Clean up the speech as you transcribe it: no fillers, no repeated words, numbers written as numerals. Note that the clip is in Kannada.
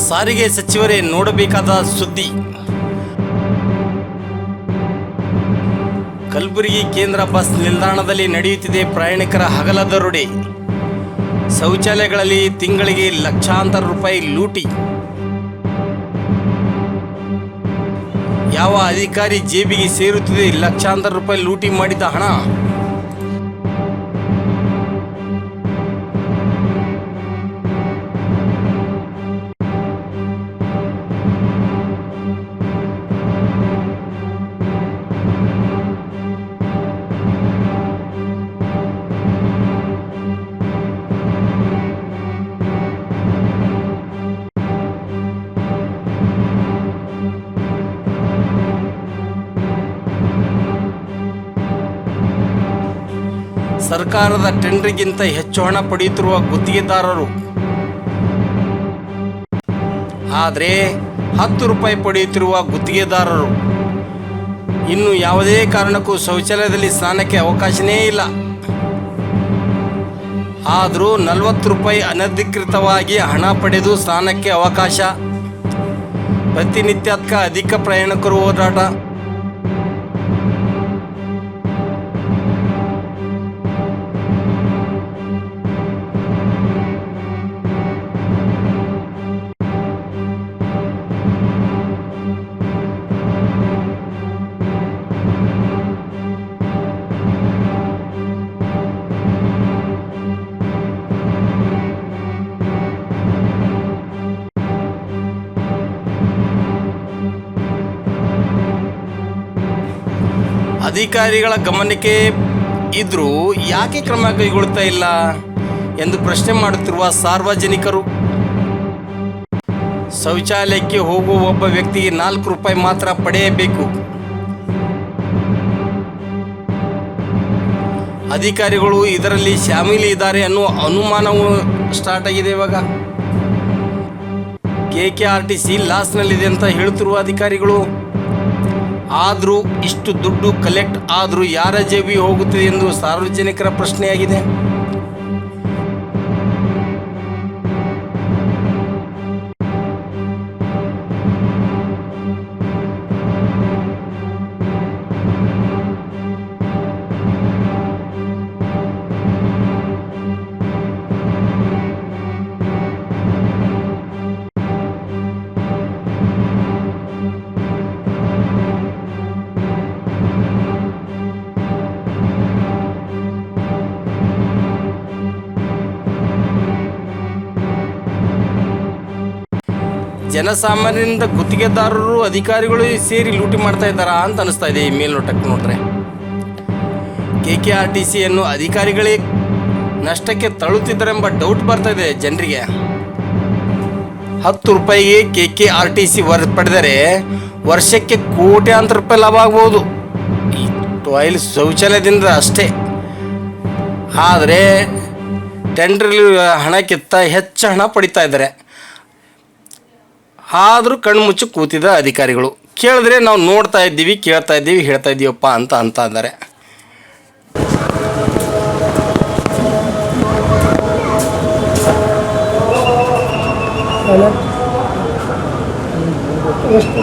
ಸಾರಿಗೆ ಸಚಿವರೇ ನೋಡಬೇಕಾದ ಸುದ್ದಿ. ಕಲಬುರಗಿ ಕೇಂದ್ರ ಬಸ್ ನಿಲ್ದಾಣದಲ್ಲಿ ನಡೆಯುತ್ತಿದೆ ಪ್ರಯಾಣಿಕರ ಹಗಲ ದರೋಡೆ. ಶೌಚಾಲಯಗಳಲ್ಲಿ ತಿಂಗಳಿಗೆ ಲಕ್ಷಾಂತರ ರೂಪಾಯಿ ಲೂಟಿ. ಯಾವ ಅಧಿಕಾರಿ ಜೇಬಿಗೆ ಸೇರುತ್ತಿದೆ ಲಕ್ಷಾಂತರ ರೂಪಾಯಿ ಲೂಟಿ ಮಾಡಿದ ಹಣ? ಸರ್ಕಾರದ ಟೆಂಡರ್ಗಿಂತ ಹೆಚ್ಚು ಹಣ ಪಡೆಯುತ್ತಿರುವ ಗುತ್ತಿಗೆದಾರರು. ಆದರೆ 10 ರೂಪಾಯಿ ಪಡೆಯುತ್ತಿರುವ ಗುತ್ತಿಗೆದಾರರು ಇನ್ನು ಯಾವುದೇ ಕಾರಣಕ್ಕೂ ಶೌಚಾಲಯದಲ್ಲಿ ಸ್ನಾನಕ್ಕೆ ಅವಕಾಶನೇ ಇಲ್ಲ. ಆದರೂ 40 ರೂಪಾಯಿ ಅನಧಿಕೃತವಾಗಿ ಹಣ ಪಡೆದು ಸ್ನಾನಕ್ಕೆ ಅವಕಾಶ. ಪ್ರತಿನಿತ್ಯಕ್ಕೆ ಅಧಿಕ ಪ್ರಯಾಣಿಕರು ಓಡಾಟ. ಅಧಿಕಾರಿಗಳ ಗಮನಕ್ಕೆ ಇದ್ರೂ ಯಾಕೆ ಕ್ರಮ ಕೈಗೊಳ್ಳುತ್ತಾ ಇಲ್ಲ ಎಂದು ಪ್ರಶ್ನೆ ಮಾಡುತ್ತಿರುವ ಸಾರ್ವಜನಿಕರು. ಶೌಚಾಲಯಕ್ಕೆ ಹೋಗುವ ಒಬ್ಬ ವ್ಯಕ್ತಿಗೆ 4 ರೂಪಾಯಿ ಮಾತ್ರ ಪಡೆಯಬೇಕು. ಅಧಿಕಾರಿಗಳು ಇದರಲ್ಲಿ ಶಾಮೀಲಿದ್ದಾರೆ ಅನ್ನುವ ಅನುಮಾನವೂ ಸ್ಟಾರ್ಟ್ ಆಗಿದೆ. ಇವಾಗ KKRTC ಲಾಸ್ನಲ್ಲಿದೆ ಅಂತ ಹೇಳುತ್ತಿರುವ ಅಧಿಕಾರಿಗಳು. ಆದರೂ ಇಷ್ಟು ದುಡ್ಡು ಕಲೆಕ್ಟ್ ಆದರೂ ಯಾರ ಜೇಬಿಗೆ ಹೋಗುತ್ತದೆ ಎಂದು ಸಾರ್ವಜನಿಕರ ಪ್ರಶ್ನೆಯಾಗಿದೆ. ಜನಸಾಮಾನ್ಯರಿಂದ ಗುತ್ತಿಗೆದಾರರು ಅಧಿಕಾರಿಗಳು ಸೇರಿ ಲೂಟಿ ಮಾಡ್ತಾ ಇದ್ದಾರಾ ಅಂತ ಅನಿಸ್ತಾ ಇದೆ ಈ ಮೇಲ್ನೋಟಕ್ಕೆ ನೋಡ್ರೆ. KKRTCಯನ್ನು ಅಧಿಕಾರಿಗಳೇ ನಷ್ಟಕ್ಕೆ ತಳ್ಳುತ್ತಿದ್ದಾರೆಂಬ ಡೌಟ್ ಬರ್ತಾ ಇದೆ ಜನರಿಗೆ. 10 ರೂಪಾಯಿಗೆ KKRTC ಪಡೆದರೆ ವರ್ಷಕ್ಕೆ ಕೋಟ್ಯಾಂತರ ರೂಪಾಯಿ ಲಾಭ ಆಗ್ಬೋದು ಈ ಟಾಯ್ಲೆಟ್ ಶೌಚಾಲಯದಿಂದ ಅಷ್ಟೇ. ಆದರೆ ಟೆಂಡರ್ಲಿ ಹಣಕ್ಕಿಂತ ಹೆಚ್ಚು ಹಣ ಪಡಿತಾ ಇದ್ದಾರೆ. ಆದರೂ ಕಣ್ಣು ಮುಚ್ಚಿ ಕೂತಿದ್ದ ಅಧಿಕಾರಿಗಳು. ಕೇಳಿದ್ರೆ ನಾವು ನೋಡ್ತಾ ಇದ್ದೀವಿ, ಕೇಳ್ತಾ ಇದ್ದೀವಿ, ಹೇಳ್ತಾ ಇದ್ದೀವಪ್ಪ ಅಂತ ಇದ್ದಾರೆ. ಎಷ್ಟು